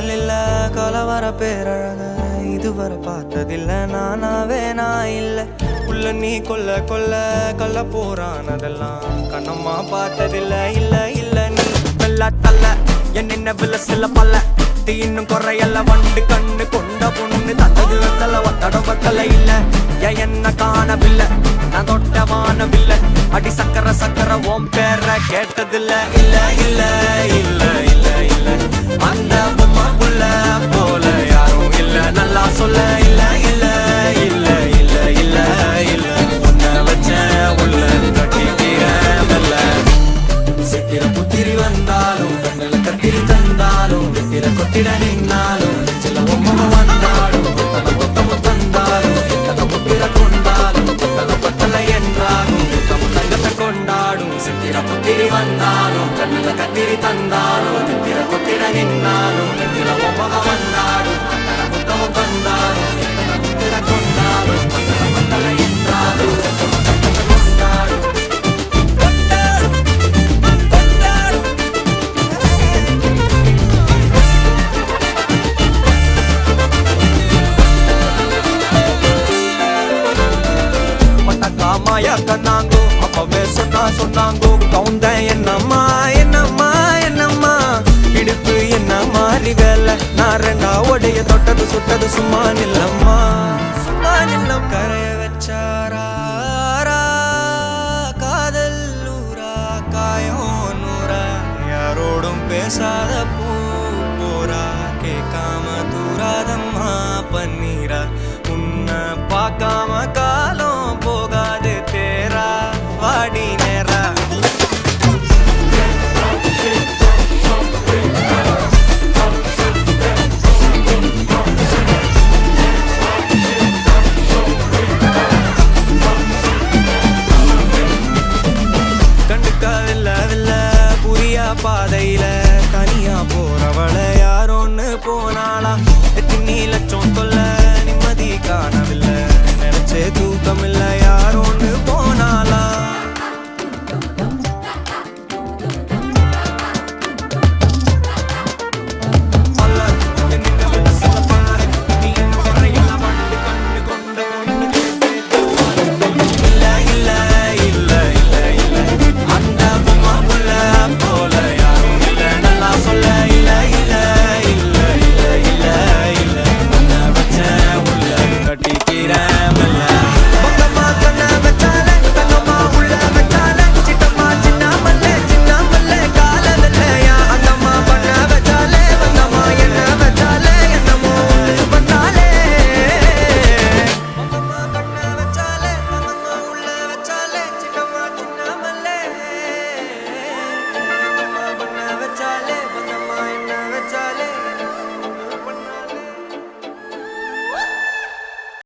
இல்ல கலவர பேரழக இதுவரை பார்த்ததில்ல நானாவே நான் இல்ல உள்ள நீ கொல்ல கொல்ல கள்ள போறானதெல்லாம் கண்ணம்மா பார்த்ததில்ல இல்ல இல்ல நீ வெள்ள தள்ள என் நினைவுல சில பல்ல இன்னும் குறையல்ல வண்டு கண்ணு கொண்ட பொண்ணு தத்தது வெத்தல ஒத்தட வத்தல இல்ல என்ன காணவில்லை நான் தொட்ட வானவில்லை அடி சக்கர சக்கர ஓம் பேர கேட்டதில்ல இல்ல இல்ல இல்ல இல்ல இல்ல அந்த பொம்மா புள்ள போல யாரும் இல்ல நல்லா சொல்ல இல்ல இல்ல இல்ல இல்ல இல்ல இல்ல உன்னை வச்ச உள்ள கட்டிக்கிற மெல்ல சித்திர புத்திரி வந்தாலும் கண்ணில கத்திரி தந்தாலும் வெத்திர கொட்டிட நின்னாலும் சில பொம்மை வந்தாலும் கொத்தம தந்தாலும் எத்தனை புத்திர கொண்டாலும் கொத்தல பத்தல என்றாலும் தங்கத்தை கொண்டாடும் சித்திர புத்திரி வந்தாலும் கண்ணில கத்திரி தந்தாலும் வெத்திர கொட்டிட நின்னாலும் சில பொம்மை வந்தாலும் கொத்தம தந்தாலும் எத்தனை புத்திர கொண்டாலும் கொத்தல பத்தல என்றாலும் கொண்டாடும் மாயா கண்ணாங்கோ அப்பவே சொன்னாங்கோ கவுந்த என்னம்மா என்னம்மா என்னம்மா இடுப்பு என்ன மாறி வேலை நான் ரெண்டா உடைய தொட்டது சுட்டது சும்மா நில்லம்மா சும்மா நில்லம் கரைய வச்சாரா காதல் ஊரா காயம் நூறா யாரோடும் பேசாத பூ போரா கேட்காம தூராதம்மா பன்னீரா உன்னை பார்க்காம காலம் போகாது தேரா வாடி நேரா கண்டுக்கவில்ல புரியா பாதையில தனியா போறவள யாரோன்னு போனாளா எத்தனை லட்சம் தொல்ல நிம்மதி காணவில்லை நினைச்சே தூக்கம் இல்லை